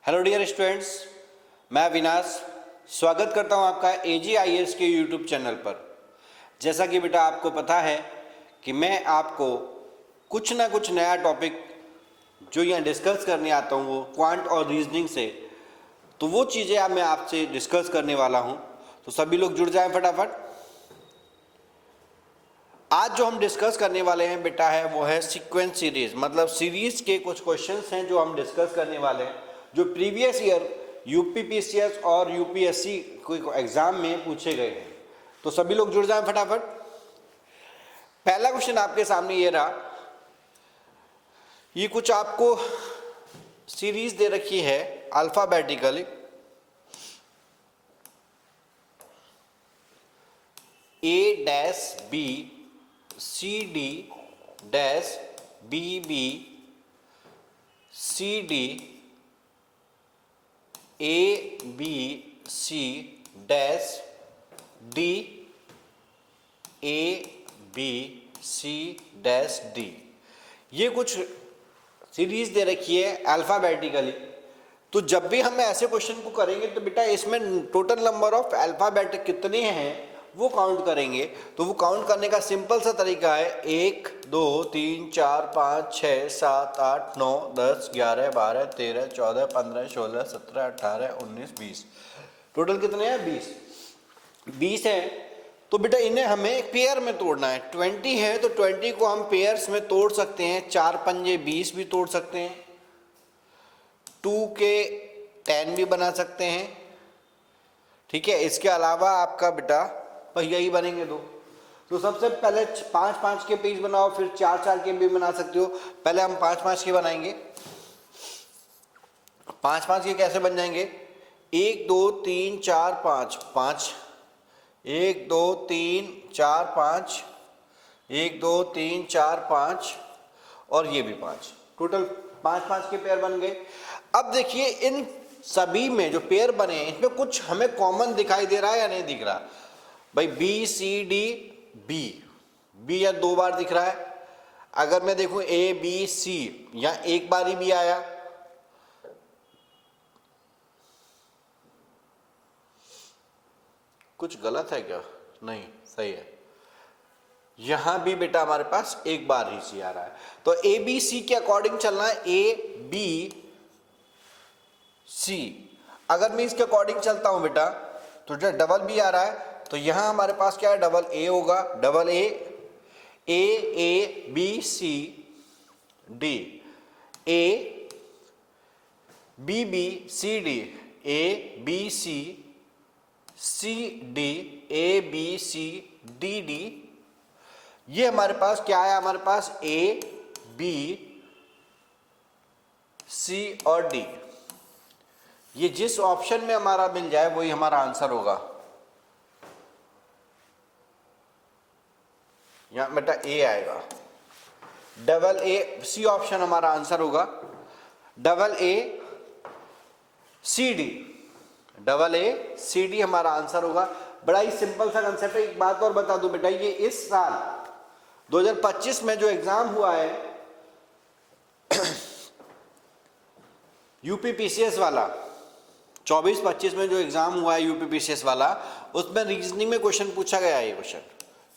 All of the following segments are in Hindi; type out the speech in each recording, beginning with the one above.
हेलो डियर स्टूडेंट्स, मैं अविनाश स्वागत करता हूं आपका AGIS के यूट्यूब चैनल पर। जैसा कि बेटा आपको पता है कि मैं आपको कुछ ना कुछ नया टॉपिक जो यहाँ डिस्कस करने आता हूँ वो क्वांट और रीजनिंग से, तो वो चीज़ें अब मैं आपसे डिस्कस करने वाला हूँ। तो सभी लोग जुड़ जाएं फटाफट। आज जो हम डिस्कस करने वाले हैं बेटा है वो है सीक्वेंस सीरीज, मतलब सीरीज के कुछ क्वेश्चंस हैं जो हम डिस्कस करने वाले हैं जो प्रीवियस ईयर यूपीपीसीएस और यूपीएससी को एग्जाम में पूछे गए हैं। तो सभी लोग जुड़ जाएं फटाफट। पहला क्वेश्चन आपके सामने ये रहा, ये कुछ आपको सीरीज दे रखी है alphabetically, A dash B CD dash BB CD ABC dash D ABC dash D। ये कुछ सीरीज दे रखी है अल्फाबेटिकली। तो जब भी हम ऐसे क्वेश्चन को करेंगे तो बेटा इसमें टोटल नंबर ऑफ अल्फाबेट कितने हैं वो काउंट करेंगे। तो वो काउंट करने का सिंपल सा तरीका है 1 2 3 4 5 6 7 8 9 10 11 12 13 14 15 16 17 18 19 20। टोटल कितने हैं? 20 है। तो बेटा इन्हें हमें पेयर में तोड़ना है। 20 है तो 20 को हम पेयर्स में तोड़ सकते हैं। 4 पंजे 20 भी तोड़ सकते हैं, 2 के 10 भी बना सकते हैं। ठीक है, इसके अलावा आपका बेटा पहिया ही बनेंगे दो। तो सबसे पहले 5-5 के पेज बनाओ, फिर 4-4 के भी बना सकते हो। पहले हम 5-5 के बनाएंगे। 5-5 के कैसे बन जाएंगे? 1 2 3 4 5 5, 1 2 3 4 5, 1 2 3 4 5 और ये भी 5। टोटल 5-5 के पेयर बन गए। अब देखिए इन सभी में जो पेयर बने हैं इसमें कुछ हमें कॉमन दिखाई दे रहा है या नहीं दिख रहा? भाई BCD बी या 2 बार दिख रहा है। अगर मैं देखूं ABC या एक बार ही भी आया। कुछ गलत है क्या? नहीं, सही है। यहां भी बेटा हमारे पास एक बार ही सी आ रहा है। तो ABC के अकॉर्डिंग चलना है, ABC। अगर मैं इसके अकॉर्डिंग चलता हूं बेटा तो जो डबल B आ रहा है तो यहां हमारे पास क्या है? डबल A होगा। Double A B C D, A B B C D, A B C C D, A B C D D। ये हमारे पास क्या है? हमारे पास A B C और D। ये जिस ऑप्शन में हमारा मिल जाए वही हमारा आंसर होगा। यहां बेटा A आएगा। डबल A C ऑप्शन हमारा आंसर होगा। Double A C D, double A C D हमारा आंसर होगा। बड़ा ही सिंपल सा कंसेप्ट है। एक बात और बता दूं बेटा, ये इस साल 2025 में जो एग्जाम हुआ है यूपीपीसीएस वाला, 24-25 में जो एग्जाम हुआ है यूपीपीसीएस वाला, उसमें रीजनिंग में क्वेश्चन पूछा गया है। ये क्वेश्चन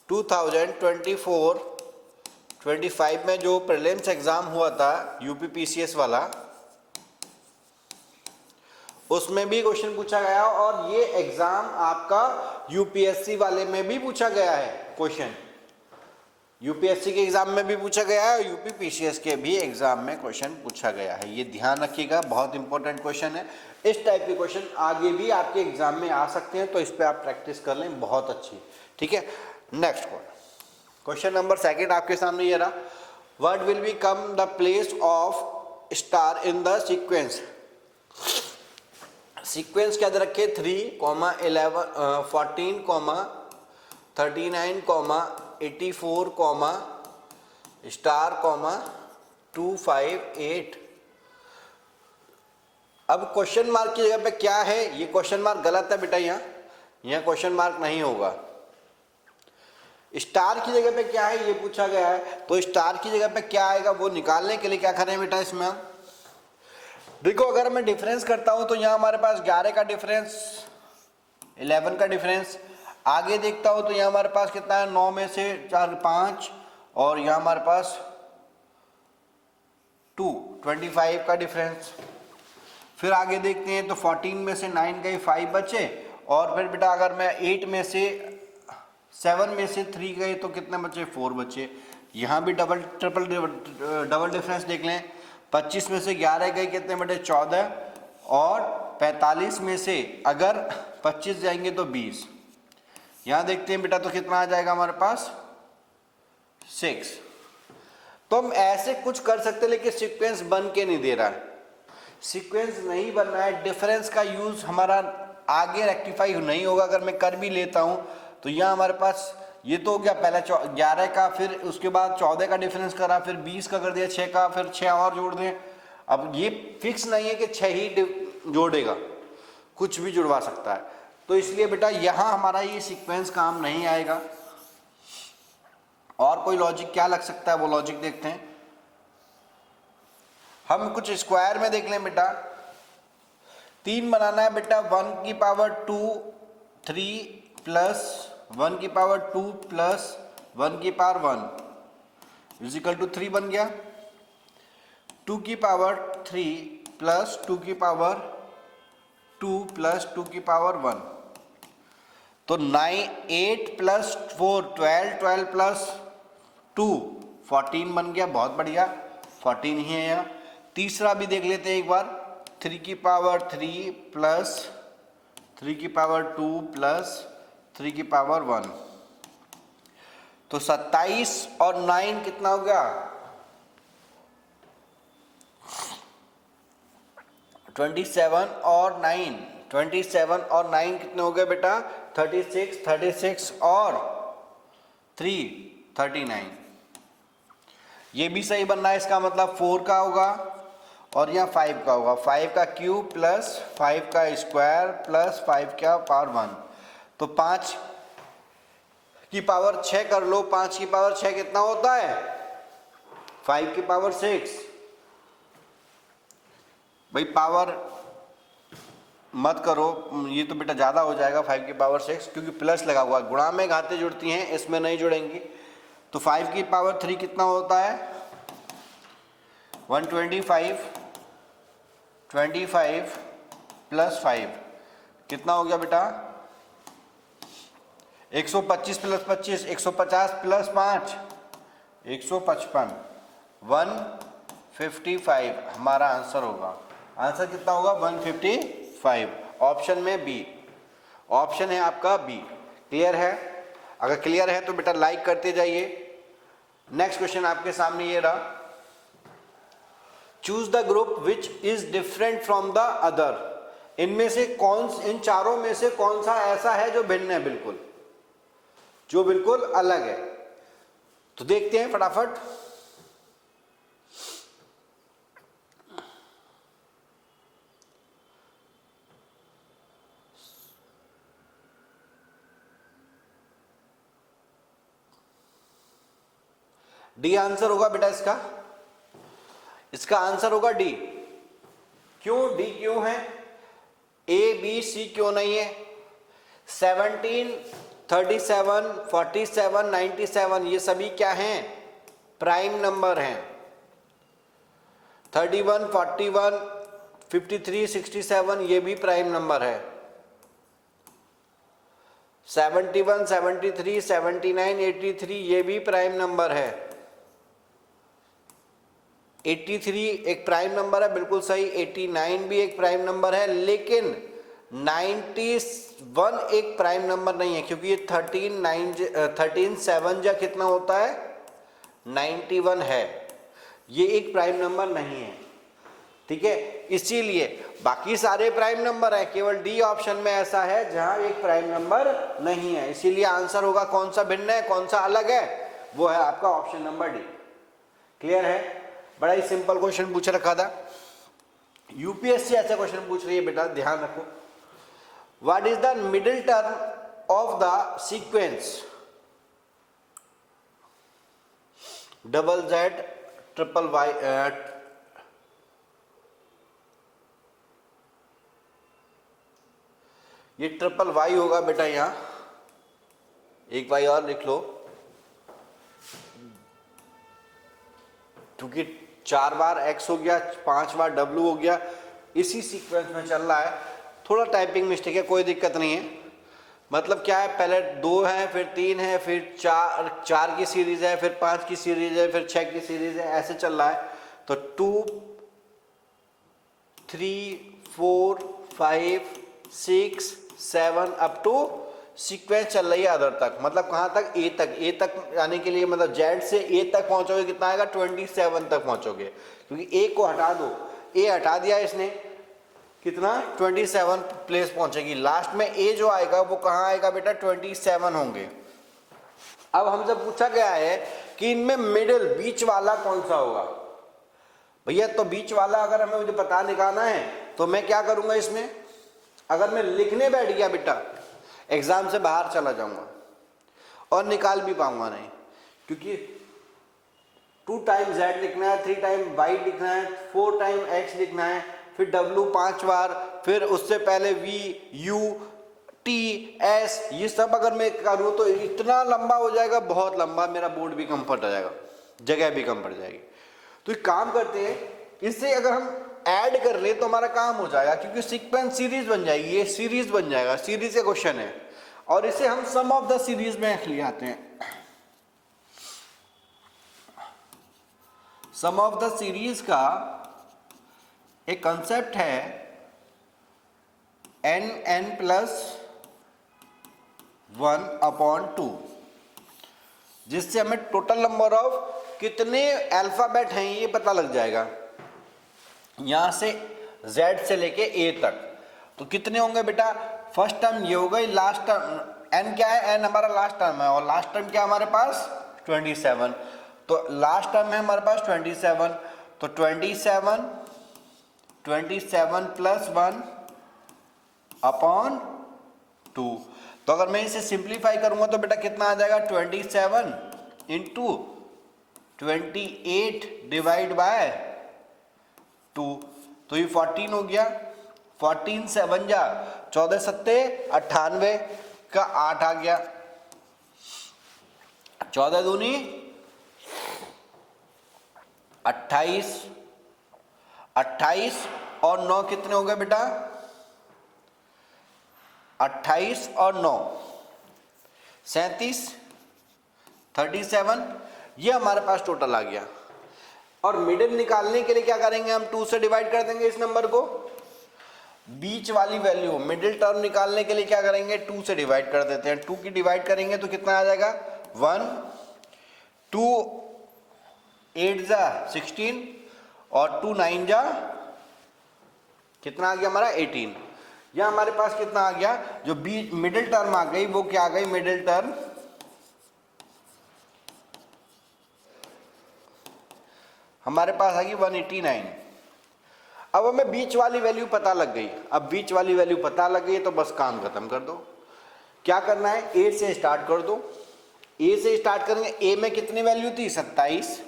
2024-25 में जो प्रीलिम्स एग्जाम हुआ था यूपीपीसीएस वाला, उसमें भी क्वेश्चन पूछा गया और ये एग्जाम आपका यूपीएससी वाले में भी पूछा गया है। क्वेश्चन यूपीएससी के एग्जाम में भी पूछा गया है और यूपीपीसीएस के भी एग्जाम में क्वेश्चन पूछा गया है। ये ध्यान रखिएगा, बहुत इंपॉर्टेंट क्वेश्चन है। इस टाइप के क्वेश्चन आगे भी आपके एग्जाम में आ सकते हैं, तो इस पे आप प्रैक्टिस कर लें, बहुत अच्छी। ठीक है, नेक्स्ट क्वेश्चन नंबर 2 आपके सामने ये रहा। What will become the place of star in the sequence? Sequence क्या दे रखे? 3, 11, 14, 39, 84, स्टार, 2, 5, 8। अब क्वेश्चन मार्क की जगह पे क्या है? ये क्वेश्चन मार्क गलत है बेटा। यहाँ क्वेश्चन मार्क नहीं होगा। स्टार की जगह पे क्या है ये पूछा गया है, तो स्टार की जगह पे क्या आएगा वो निकालने के लिए क्या करें बेटा, इसमें हम देखो अगर मैं डिफरेंस करता हूं तो यहाँ हमारे पास 11 का डिफरेंस, 11 का डिफरेंस। आगे देखता हूं तो यहाँ हमारे पास कितना है, 9 में से 4 5, और यहाँ हमारे पास 25 का डिफरेंस। फिर आगे देखते हैं तो 14 में से 9 गए, 5 बचे। और फिर बेटा अगर मैं 8 में से 7 में से 3 गए तो कितने बचे, 4 बचे। यहाँ भी डबल डिफरेंस देख लें। 25 में से 11 गए, कितने बटे, 14। और 45 में से अगर 25 जाएंगे तो 20। यहाँ देखते हैं बेटा तो कितना आ जाएगा हमारे पास, 6। तो हम ऐसे कुछ कर सकते हैं, लेकिन सीक्वेंस बन के नहीं दे रहा है। सीक्वेंस नहीं बन रहा है, डिफरेंस का यूज हमारा आगे रेक्टिफाई नहीं होगा। अगर मैं कर भी लेता हूं तो यहाँ हमारे पास ये तो हो गया पहला 11 का, फिर उसके बाद 14 का डिफरेंस करा, फिर 20 का कर दिया, 6 का, फिर 6 और जोड़ दें। अब ये फिक्स नहीं है कि 6 ही जोड़ेगा, कुछ भी जुड़वा सकता है। तो इसलिए बेटा यहाँ हमारा ये सीक्वेंस काम नहीं आएगा। और कोई लॉजिक क्या लग सकता है, वो लॉजिक देखते हैं। हम कुछ स्क्वायर में देख लें बेटा। 3 बनाना है बेटा, 1 की पावर 2 3 प्लस 1 की पावर 2 प्लस 1 की पावर 1 इजिकल टू 3 बन गया। 2 की पावर 3 प्लस 2 की पावर 2 प्लस 2 की पावर 1, तो 9 8 प्लस 4 12, 12 प्लस 2 14 बन गया। बहुत बढ़िया, 14 ही है यहाँ। तीसरा भी देख लेते हैं एक बार। 3 की पावर 3 प्लस 3 की पावर 2 प्लस 3 की पावर 1, तो 27 और 9 कितना हो गया, 27 और 9, 27 और 9 कितने हो गए बेटा, 36, 36 और 3 39। ये भी सही बनना है, इसका मतलब 4 का होगा और यहाँ 5 का होगा। 5 का क्यूब प्लस 5 का स्क्वायर प्लस 5 का पावर 1, तो 5 की पावर 6 कर लो। 5 की पावर 6 कितना होता है, 5 की पावर 6। भाई पावर मत करो, ये तो बेटा ज़्यादा हो जाएगा 5 की पावर 6, क्योंकि प्लस लगा हुआ है। गुणा में घातें जुड़ती हैं, इसमें नहीं जुड़ेंगी। तो 5 की पावर 3 कितना होता है, 125, 25 प्लस 5 कितना हो गया बेटा, 125 प्लस 25, 150 प्लस 5 155, 155 हमारा आंसर होगा। आंसर कितना होगा, 155। ऑप्शन में बी, ऑप्शन है आपका बी। क्लियर है? अगर क्लियर है तो बेटा लाइक करते जाइए। नेक्स्ट क्वेश्चन आपके सामने ये रहा। Choose the group which is different from the other. इनमें से इन चारों में से कौन सा ऐसा है जो भिन्न है, बिल्कुल जो बिल्कुल अलग है। तो देखते हैं फटाफट। डी आंसर होगा बेटा इसका। इसका आंसर होगा डी। क्यों डी क्यों है, ए बी सी क्यों नहीं है? 17, 37, 47, 97 ये सभी क्या हैं, प्राइम नंबर हैं। 31, 41, 53, 67 ये भी प्राइम नंबर है। 71, 73, 79, 83 ये भी प्राइम नंबर है। 83 एक प्राइम नंबर है, बिल्कुल सही। 89 भी एक प्राइम नंबर है, लेकिन 91 एक प्राइम नंबर नहीं है, क्योंकि ये 13 7 जा कितना होता है, 91 है। ये एक प्राइम नंबर नहीं है, ठीक है। इसीलिए बाकी सारे प्राइम नंबर है, केवल डी ऑप्शन में ऐसा है जहां एक प्राइम नंबर नहीं है। इसीलिए आंसर होगा कौन सा भिन्न है, कौन सा अलग है, वो है आपका ऑप्शन नंबर डी। क्लियर है? बड़ा ही सिंपल क्वेश्चन पूछ रखा था। यूपीएससी ऐसा क्वेश्चन पूछ रही है बेटा, ध्यान रखो। What is the middle term of the sequence double Z triple Y ये ट्रिपल वाई होगा बेटा, यहाँ एक वाई और लिख लो, क्योंकि 4 बार x हो गया, 5 बार w हो गया, इसी सीक्वेंस में चल रहा है। थोड़ा टाइपिंग मिस्टेक है, कोई दिक्कत नहीं है। मतलब क्या है, पहले 2 है, फिर 3 है, फिर 4 की सीरीज है, फिर 5 की सीरीज है, फिर 6 की सीरीज है, ऐसे चल रहा है। तो 2 3 4 5 6 7 अप टू सीक्वेंस चल रही है अदर तक। मतलब कहाँ तक, ए तक। ए तक आने के लिए मतलब जेड से ए तक पहुंचोगे कितना आएगा, 27 तक पहुंचोगे, क्योंकि ए को हटा दो, ए हटा दिया इसने, कितना 27 प्लेस पहुंचेगी। लास्ट में ए जो आएगा वो कहाँ आएगा बेटा, 27 होंगे। अब हमसे पूछा गया है कि इनमें मिडिल बीच वाला कौन सा होगा। भैया तो बीच वाला अगर हमें मुझे पता निकालना है तो मैं क्या करूंगा, इसमें अगर मैं लिखने बैठ गया बेटा, एग्जाम से बाहर चला जाऊंगा और निकाल भी पाऊंगा नहीं, क्योंकि 2 टाइम z लिखना है, 3 टाइम y लिखना है, 4 टाइम x लिखना है, फिर w 5 बार, फिर उससे पहले v u t s, ये सब अगर मैं करूँ तो इतना लंबा हो जाएगा, बहुत लंबा, मेरा बोर्ड भी कम पड़ जाएगा, जगह भी कम पड़ जाएगी। तो एक काम करते हैं, इससे अगर हम ऐड कर ले तो हमारा काम हो जाएगा, क्योंकि सीक्वेंस सीरीज बन जाएगी, ये सीरीज बन जाएगा, सीरीज का क्वेश्चन है, और इसे हम सम ऑफ द सीरीज में ले आते हैं। सम ऑफ द सीरीज का एक कंसेप्ट है n प्लस 1/2, जिससे हमें टोटल नंबर ऑफ कितने अल्फाबेट हैं ये पता लग जाएगा, यहां से z से लेके a तक। तो कितने होंगे बेटा, फर्स्ट टर्म ये हो गई, लास्ट टर्म n क्या है, n हमारा लास्ट टर्म है, और लास्ट टर्म क्या हमारे पास 27, तो लास्ट टर्म है हमारे पास 27, तो 27 प्लस 1/2। तो अगर मैं इसे सिंप्लीफाई करूंगा तो बेटा कितना आ जाएगा, 27 इंटू 28 डिवाइड बाय 2, तो ये 14 हो गया। 14 से 7 जा 14 सत्ते 98 का 8 आ गया, 14 दूनी 28, 28 और 9 कितने हो गए बेटा, 28 और 9 37, 37, ये हमारे पास टोटल आ गया। और मिडिल निकालने के लिए क्या करेंगे, हम 2 से डिवाइड कर देंगे इस नंबर को। बीच वाली वैल्यू मिडिल टर्म निकालने के लिए क्या करेंगे, 2 से डिवाइड कर देते हैं। 2 की डिवाइड करेंगे तो कितना आ जाएगा, 1, 2 8 जा 16 और 2 9 जा कितना आ गया हमारा 18। या हमारे पास कितना आ गया, जो बीच मिडिल टर्म आ गई वो क्या आ गई, मिडिल टर्म हमारे पास आ गई 189। अब हमें बीच वाली वैल्यू पता लग गई। अब बीच वाली वैल्यू पता लग गई तो बस काम खत्म कर दो। क्या करना है, ए से स्टार्ट कर दो। ए से स्टार्ट करेंगे, ए में कितनी वैल्यू थी 27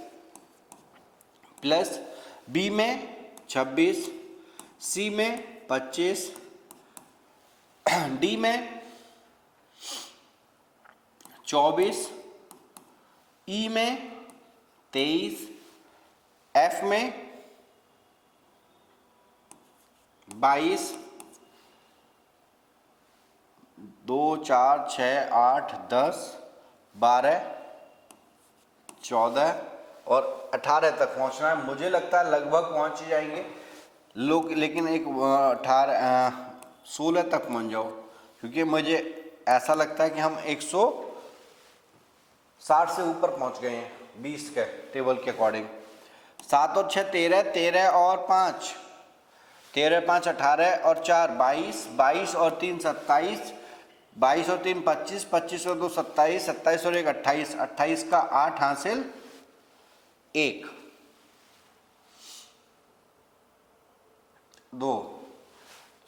प्लस बी में 26, सी में 25, डी में 24, ई में 23, एफ में 22, 2 4 6 8 10 12 14 और 18 तक पहुंचना है। मुझे लगता है लगभग पहुंच ही जाएंगे लोग, लेकिन एक 16 तक पहुंच जाओ, क्योंकि मुझे ऐसा लगता है कि हम 160 से ऊपर पहुंच गए हैं 20 के टेबल के अकॉर्डिंग। 7 और 6 13, 13 और 5 13, 5 18 और 4 22, 22 और 3 27, 22 और 3 25, 25 और 2 27, 27 और 1 28, 28 का 8 हासिल 1 2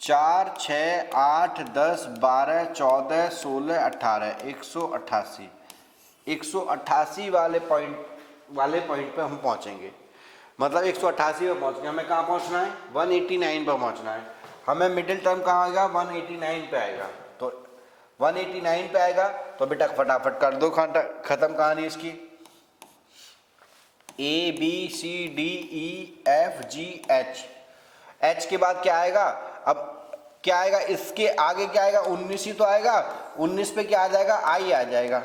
4 6 8 10 12 14 16 18 188, 188 वाले पॉइंट पे हम पहुंचेंगे। मतलब 188 पे पहुंच गए, हमें कहाँ पहुंचना है 189 पर पहुंचना है। हमें मिडिल टर्म कहाँ आएगा, 189 पे आएगा। तो 189 पे आएगा तो बेटा फटाफट कर दो खत्म कहानी इसकी। A B C D E F G H, H के बाद क्या आएगा, अब क्या आएगा इसके आगे क्या आएगा, 19 ही तो आएगा, 19 पे क्या आ जाएगा, आई आ जाएगा,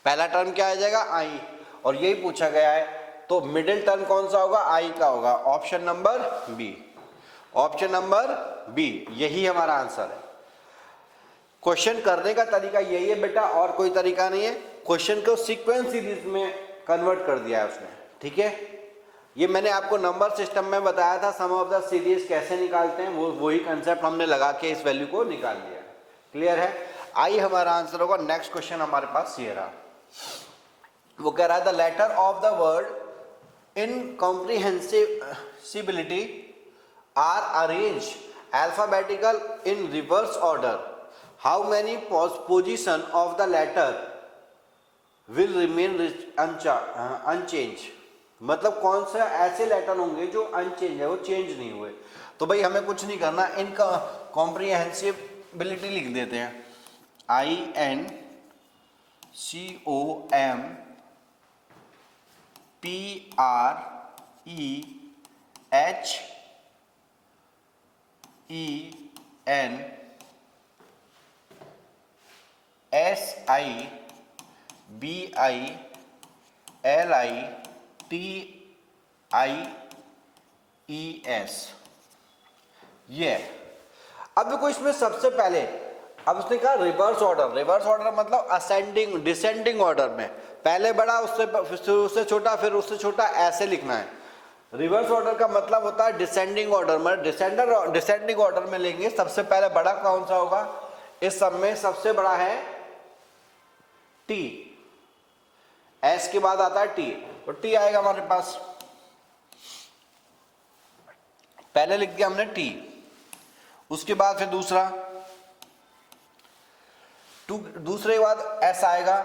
पहला टर्म क्या आ जाएगा, आई, और यही पूछा गया है। तो मिडिल टर्म कौन सा होगा, आई का होगा, option number B, option number B, यही हमारा आंसर है। क्वेश्चन करने का तरीका यही है बेटा, और कोई तरीका नहीं है, क्वेश्चन को सीक्वेंस सीरीज में कन्वर्ट कर दिया है उसने, ठीक है। ये मैंने आपको नंबर सिस्टम में बताया था, सम ऑफ द सीरीज कैसे निकालते हैं, वही कंसेप्ट हमने लगा के इस वैल्यू को निकाल दिया। क्लियर है, आई हमारा आंसर होगा। नेक्स्ट क्वेश्चन हमारे पास ये रहा, वो कह रहा है the letter of the word in comprehensibility are arrange alphabetical in reverse order, how many position of the letter will remain unchange. मतलब कौन से ऐसे लेटर होंगे जो अनचेंज है, वो चेंज नहीं हुए। तो भाई हमें कुछ नहीं करना, इनका कॉम्प्रिहेंसिबिलिटी लिख देते हैं, INCOMPREHENSIBLITIES, ये है। अब देखो इसमें सबसे पहले, अब उसने कहा रिवर्स ऑर्डर, रिवर्स ऑर्डर मतलब असेंडिंग डिसेंडिंग ऑर्डर में, पहले बड़ा उससे छोटा फिर उससे छोटा, ऐसे लिखना है। रिवर्स ऑर्डर का मतलब होता है डिसेंडिंग ऑर्डर में, डिसेंडिंग ऑर्डर में लेंगे, सबसे पहले बड़ा कौन सा होगा, इस सब में सबसे बड़ा है टी, एस के बाद आता है टी, तो टी आएगा हमारे पास, पहले लिख दिया हमने टी, उसके बाद फिर दूसरा दूसरे के बाद एस आएगा,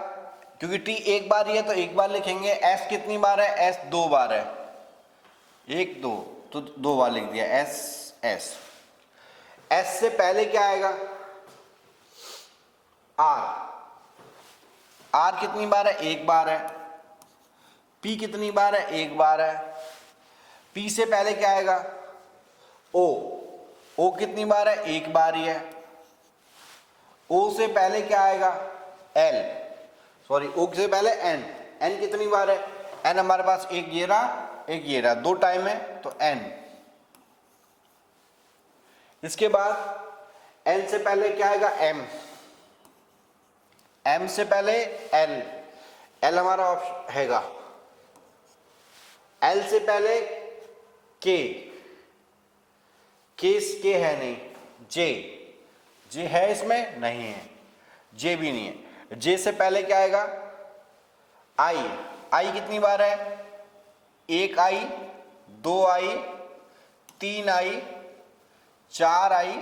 क्योंकि टी एक बार ही है तो एक बार लिखेंगे, एस कितनी बार है, एस दो बार है, एक दो, तो दो बार लिख दिया एस एस। एस से पहले क्या आएगा, आर, आर कितनी बार है, एक बार है। पी कितनी बार है, एक बार है। पी से पहले क्या आएगा, ओ, ओ कितनी बार है, एक बार ही है। ओ से पहले क्या आएगा, एल, सॉरी ओ से पहले एन, एन कितनी बार है, एन हमारे पास एक ये रहा, दो टाइम है तो एन। इसके बाद एन से पहले क्या आएगा, एम, एम से पहले एल, एल हमारा ऑप्शन हैगा, एल से पहले के, के है नहीं, जे, जे है इसमें नहीं है, जे भी नहीं है। जे से पहले क्या आएगा, आई, आई कितनी बार है, एक आई, दो आई, तीन आई, चार आई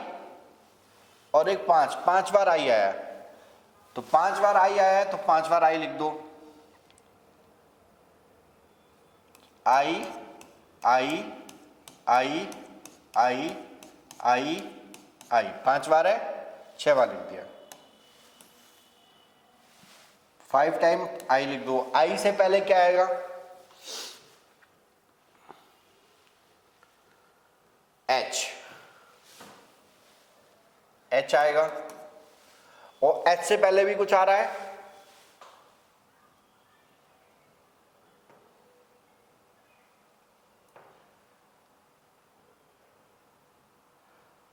और एक पांच, पांच बार आई आया, तो पांच बार आई आया है तो पांच बार आई लिख दो, आई आई आई आई आई आई, पांच बार है, छह बार लिख दिया, 5 टाइम आई लिख दो। आई से पहले क्या आएगा, एच, एच आएगा, और एच से पहले भी कुछ आ रहा है,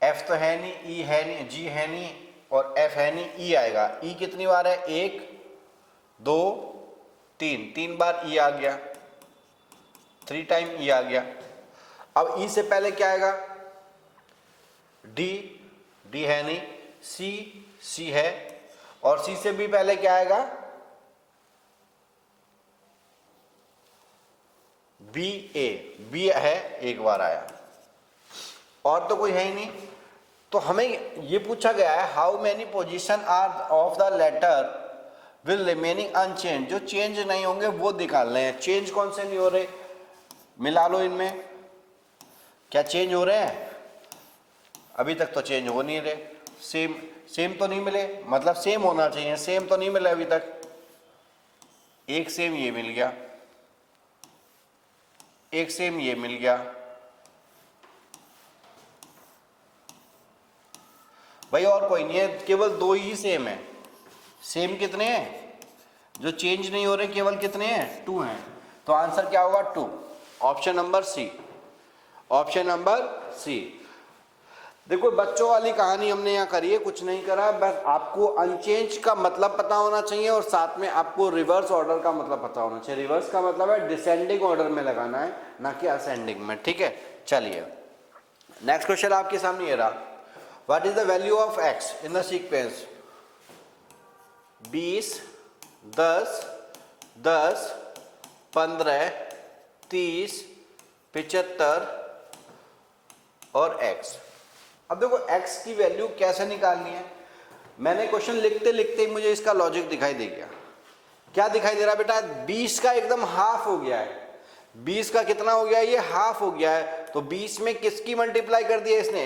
एफ तो है नहीं, ई है नहीं, जी है नहीं और एफ है नहीं, ई आएगा। ई कितनी बार है, एक, दो, तीन, तीन बार ई आ गया, 3 टाइम ई आ गया। अब ई से पहले क्या आएगा, डी, डी है नहीं, सी, सी है, और सी से भी पहले क्या आएगा, बी, ए, बी है, एक बार आया, और तो कोई है ही नहीं। तो हमें ये पूछा गया है how many position are of the letter will remaining unchanged, जो चेंज नहीं होंगे वो निकालने हैं। चेंज कौन से नहीं हो रहे, मिला लो इनमें, क्या चेंज हो रहे हैं, अभी तक तो चेंज हो नहीं रहे, सेम सेम तो नहीं मिले, मतलब सेम होना चाहिए, सेम तो नहीं मिले अभी तक। एक सेम ये मिल गया, एक सेम ये मिल गया। भाई और कोई नहीं है, केवल दो ही सेम है। सेम कितने हैं जो चेंज नहीं हो रहे, केवल कितने हैं, 2 हैं। तो आंसर क्या होगा, 2। Option number C, option number C. देखो बच्चों वाली कहानी हमने यहाँ करी है, कुछ नहीं करा, बस आपको अनचेंज का मतलब पता होना चाहिए और साथ में आपको रिवर्स ऑर्डर का मतलब पता होना चाहिए। रिवर्स का मतलब है डिसेंडिंग ऑर्डर में लगाना है, ना कि असेंडिंग में, ठीक है। चलिए नेक्स्ट क्वेश्चन आपके सामने ये रहा, what is the value of x in the sequence 20, 10, 10, 15, 30, 75 और x। अब देखो x की वैल्यू कैसे निकालनी है, मैंने क्वेश्चन लिखते लिखते ही मुझे इसका लॉजिक दिखाई दे गया। क्या दिखाई दे रहा है बेटा, 20 का एकदम हाफ हो गया है। 20 का कितना हो गया, ये हाफ हो गया है। तो 20 में किसकी मल्टीप्लाई कर दिया इसने,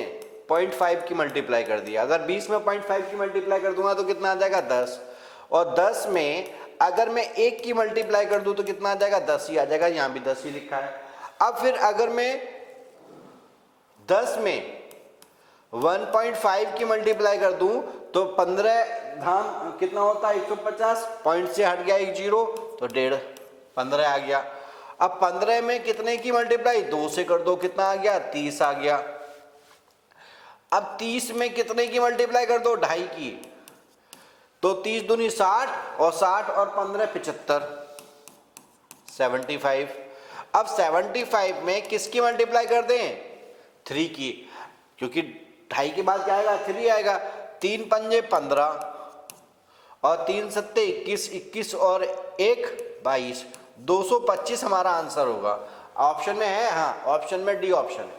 0.5 की मल्टीप्लाई कर दिया। अगर 20 में 0.5 की मल्टीप्लाई कर दूंगा तो कितना आ जाएगा, 10। और 10 में अगर मैं 1 की मल्टीप्लाई कर दूं तो कितना आ जाएगा, 10 ही आ जाएगा। यहां भी 10 ही लिखा है। अब फिर अगर मैं 10 में 1.5 की मल्टीप्लाई कर दूं तो 15 धाम कितना होता है, 150। पॉइंट से हट गया एक जीरो तो 1.5, 15 आ गया। अब 15 में कितने की मल्टीप्लाई, 2 से कर दो, कितना आ गया, 30 आ गया। अब 30 में कितने की मल्टीप्लाई कर दो, 2.5 की, तो 30 दूनी 60 और 60 और 15 75, 75। अब 75 में किसकी मल्टीप्लाई कर दें, 3 की, क्योंकि 2.5 के बाद क्या आएगा, 3 आएगा। 3 पंजे 15 और 3 सत्ते 21, 21 और 1 22, 225 हमारा आंसर होगा। ऑप्शन में है, हाँ ऑप्शन में डी ऑप्शन है।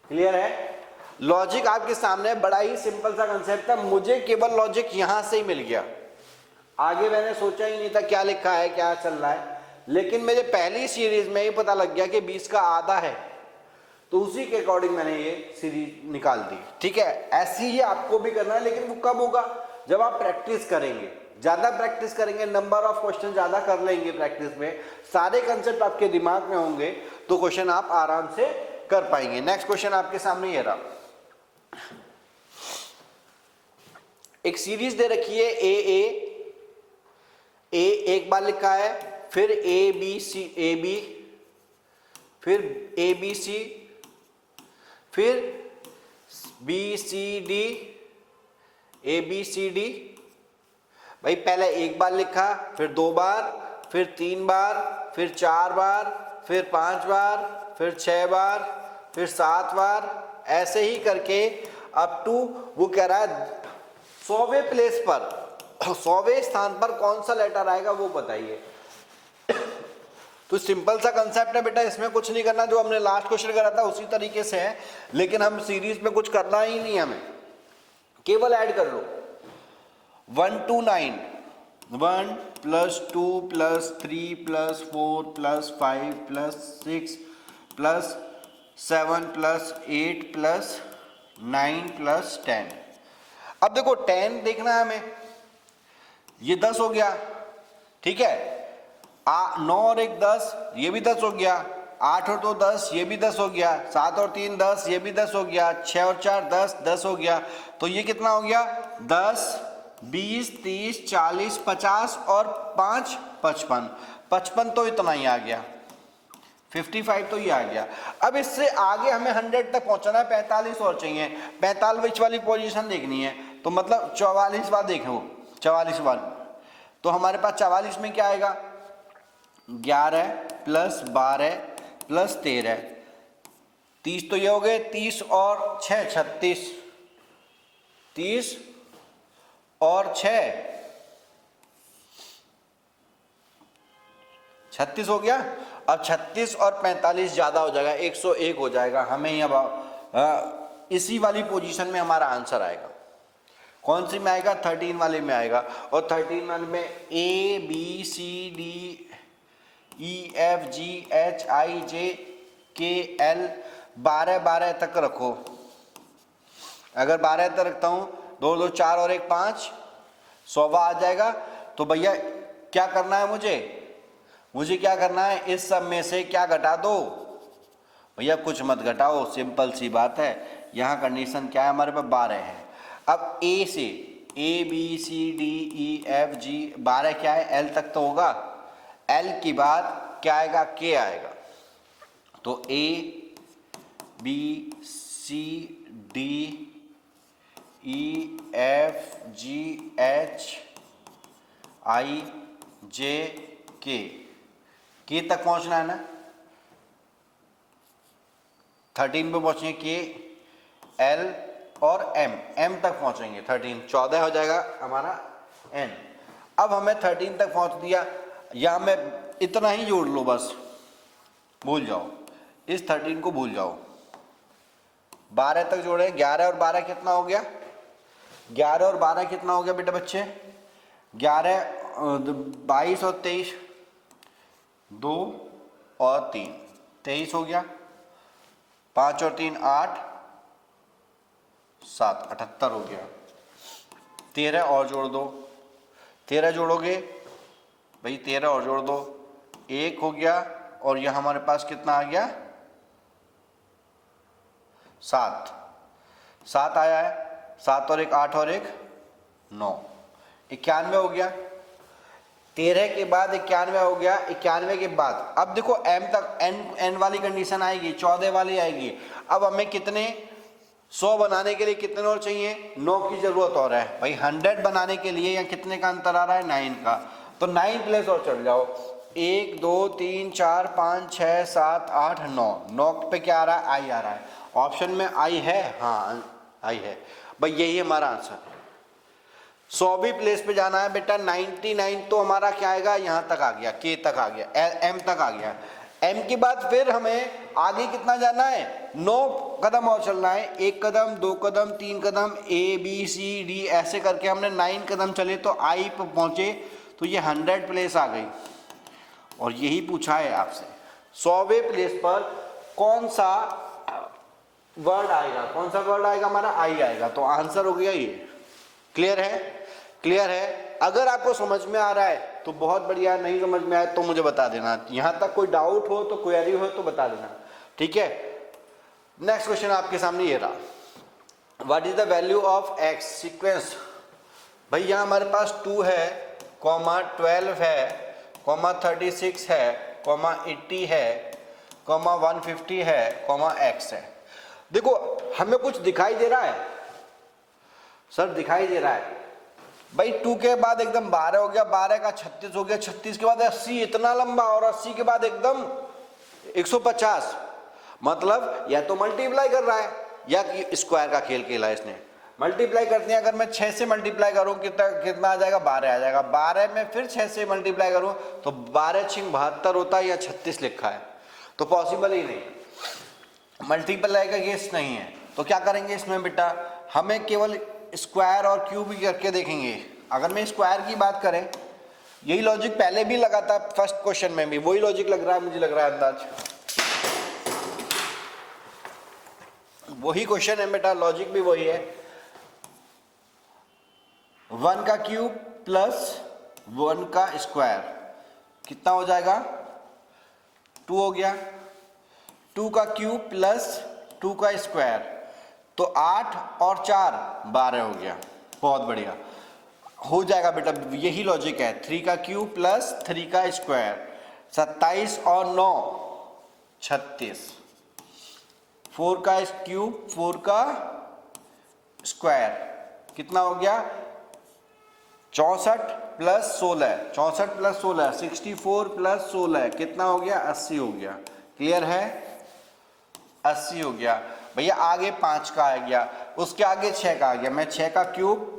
क्लियर है, लॉजिक आपके सामने, बड़ा ही सिंपल सा कंसेप्ट था। मुझे केवल लॉजिक यहां से ही मिल गया, आगे मैंने सोचा ही नहीं था क्या लिखा है, क्या चल रहा है। लेकिन मुझे पहली सीरीज में ही पता लग गया कि 20 का आधा है, तो उसी के अकॉर्डिंग मैंने ये सीरीज निकाल दी, ठीक है। ऐसी ही आपको भी करना है, लेकिन वो कब होगा, जब आप प्रैक्टिस करेंगे, ज्यादा प्रैक्टिस करेंगे, नंबर ऑफ क्वेश्चन ज्यादा कर लेंगे प्रैक्टिस में, सारे कंसेप्ट आपके दिमाग में होंगे, तो क्वेश्चन आप आराम से कर पाएंगे। नेक्स्ट क्वेश्चन आपके सामने ये रहा, एक सीरीज दे रखी है ए एक बार लिखा है, फिर ए बी सी, ए बी, फिर ए बी सी, फिर B C D, A B C D. भाई पहले एक बार लिखा, फिर 2 बार, फिर 3 बार, फिर 4 बार, फिर 5 बार, फिर 6 बार, फिर 7 बार, ऐसे ही करके अप टू, वो कह रहा है 100वें प्लेस पर, 100वें स्थान पर कौन सा लेटर आएगा वो बताइए। तो सिंपल सा कंसेप्ट है बेटा, इसमें कुछ नहीं करना, जो हमने लास्ट क्वेश्चन करा था उसी तरीके से है, लेकिन हम सीरीज में कुछ करना ही नहीं, हमें केवल ऐड कर लो। 1 to 9, 1 + 2 + 3 + 4 + 5 + 6 + 7 + 8 + 9 + 10। अब देखो 10 देखना है हमें, ये 10 हो गया, ठीक है। 9 और 1 10, ये भी 10 हो गया। 8 और 2 10, ये भी 10 हो गया। 7 और 3 10, ये भी 10 हो गया। 6 और 4 10, 10 हो गया। तो ये कितना हो गया, 10, 20, 30, 40, 50 और 5 55। 55 तो इतना ही आ गया, 55 तो ये आ गया। अब इससे आगे हमें 100 तक पहुंचना है, 45 और चाहिए। 45 वाली पोजीशन देखनी है, तो मतलब 44वां देखो, 44वां। तो हमारे पास 44 में क्या आएगा, 11 + 12 + 13, 30 तो ये हो गए, 30 और 6 36, 30 और 6 36 हो गया। अब 36 और 45 ज्यादा हो जाएगा, 101 हो जाएगा। हमें अब इसी वाली पोजीशन में हमारा आंसर आएगा। कौन सी में आएगा, 13 वाले में आएगा। और 13 वाले में A B C D E F G H I J K L 12 12 तक रखो। अगर 12 तक रखता हूँ, 2 2 4 और 1 5, 100 आ जाएगा। तो भैया क्या करना है मुझे क्या करना है, इस सब में से क्या घटा दो भैया, कुछ मत घटाओ, सिंपल सी बात है। यहाँ कंडीशन क्या है हमारे पास, 12 है। अब ए से ABCDEFG 12 क्या है, L तक तो होगा, L के बाद क्या आएगा, K आएगा। तो ABCDEFGHIJK तक पहुंचना है ना, 13 पे पहुंचेंगे, K L और M तक पहुंचेंगे, 13 14 हो जाएगा हमारा N। अब हमें 13 तक पहुंच दिया, या मैं इतना ही जोड़ लो बस, भूल जाओ, इस 13 को भूल जाओ। 12 तक जोड़े, 11 और 12 कितना हो गया, 11 और 12 कितना हो गया बेटा बच्चे, 11 22 और 23, 2 और 3 23 हो गया, 5 और 3 8 7 78 हो गया। 13 और जोड़ दो, 13 जोड़ोगे भाई, 13 और जोड़ दो, 1 हो गया, और यह हमारे पास कितना आ गया, 7 आया है, 7 और 1 8 और 1 9, 91 हो गया। 13 के बाद 91 हो गया, 91 के बाद अब देखो M तक N वाली कंडीशन आएगी, 14 वाली आएगी। अब हमें कितने 100 बनाने के लिए कितने और चाहिए, 9 की जरूरत और है भाई। 100 बनाने के लिए या कितने का अंतर आ रहा है, 9 का, तो 9 प्लेस और चढ़ जाओ, 1 2 3 4 5 6 7 8 9, 9 पे क्या आ रहा है, I आ रहा है। ऑप्शन में I है, हाँ I है भाई, यही हमारा आंसर है। 100 भी प्लेस पे जाना है बेटा, 99 तो हमारा क्या आएगा, यहाँ तक आ गया, K तक आ गया, M तक आ गया। M के बाद फिर हमें आगे कितना जाना है, 9 कदम और चलना है, 1 कदम 2 कदम 3 कदम ABCD ऐसे करके हमने 9 कदम चले तो I पर पहुंचे, तो ये 100 प्लेस आ गई। और यही पूछा है आपसे, 100वें प्लेस पर कौन सा वर्ड आएगा, कौन सा वर्ड आएगा हमारा, I आएगा। तो आंसर हो गया ये। क्लियर है, क्लियर है। अगर आपको समझ में आ रहा है तो बहुत बढ़िया, नहीं समझ में आए तो मुझे बता देना, यहां तक कोई डाउट हो तो क्वेरी हो तो बता देना, ठीक है। नेक्स्ट क्वेश्चन आपके सामने ये रहा, what is the value of x sequence. भाई यहाँ हमारे पास 2 है, कॉमा 12 है, कॉमा 36 है, कॉमा 80 है, कॉमा 150 है, कॉमा x है। देखो हमें कुछ दिखाई दे रहा है सर, दिखाई दे रहा है भाई, 2 के बाद एकदम 12 हो गया, 12 का 36 हो गया, 36 के बाद 80, इतना लंबा, और 80 के बाद एकदम 150, मतलब या तो मल्टीप्लाई कर रहा है या स्क्वायर का खेल खेला है इसने। मल्टीप्लाई करते हैं, अगर मैं 6 से मल्टीप्लाई करूं कितना आ जाएगा, 12 आ जाएगा। 12 में फिर 6 से मल्टीप्लाई करूं तो 12 6 72 होता है, या 36 लिखा है, तो पॉसिबल ही नहीं, मल्टीप्लाई का केस नहीं है। तो क्या करेंगे इसमें बेटा, हमें केवल स्क्वायर और क्यूब ही करके देखेंगे। अगर मैं स्क्वायर की बात करें, यही लॉजिक पहले भी लगा था, फर्स्ट क्वेश्चन में भी वही लॉजिक लग रहा है, मुझे लग रहा है अंदाज वही क्वेश्चन है बेटा, लॉजिक भी वही है। 1 का क्यूब प्लस 1 का स्क्वायर कितना हो जाएगा, 2 हो गया। 2 का क्यूब प्लस 2 का स्क्वायर, तो 8 और 4 12 हो गया। बहुत बढ़िया हो जाएगा बेटा, यही लॉजिक है। 3 का क्यूब प्लस 3 का स्क्वायर 27 और 9 36, 4 का क्यूब 4 का स्क्वायर कितना हो गया, 64 प्लस 16, 64 प्लस 16 64 प्लस 16 कितना हो गया, 80 हो गया। क्लियर है, 80 हो गया भैया। आगे 5 का आ गया, उसके आगे 6 का आ गया। मैं 6 का क्यूब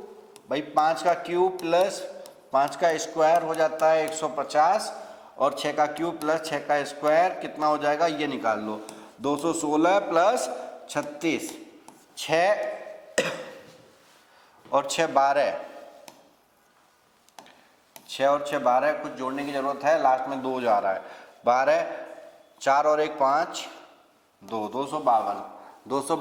भाई 5 का क्यूब प्लस 5 का स्क्वायर हो जाता है 150, और 6 का क्यूब प्लस 6 का स्क्वायर कितना हो जाएगा, ये निकाल लो, 216 प्लस 36, 6 और 6 12, 6 और 6 12, कुछ जोड़ने की जरूरत है, लास्ट में 2 जा रहा है, 12 4 और 1 5 2 252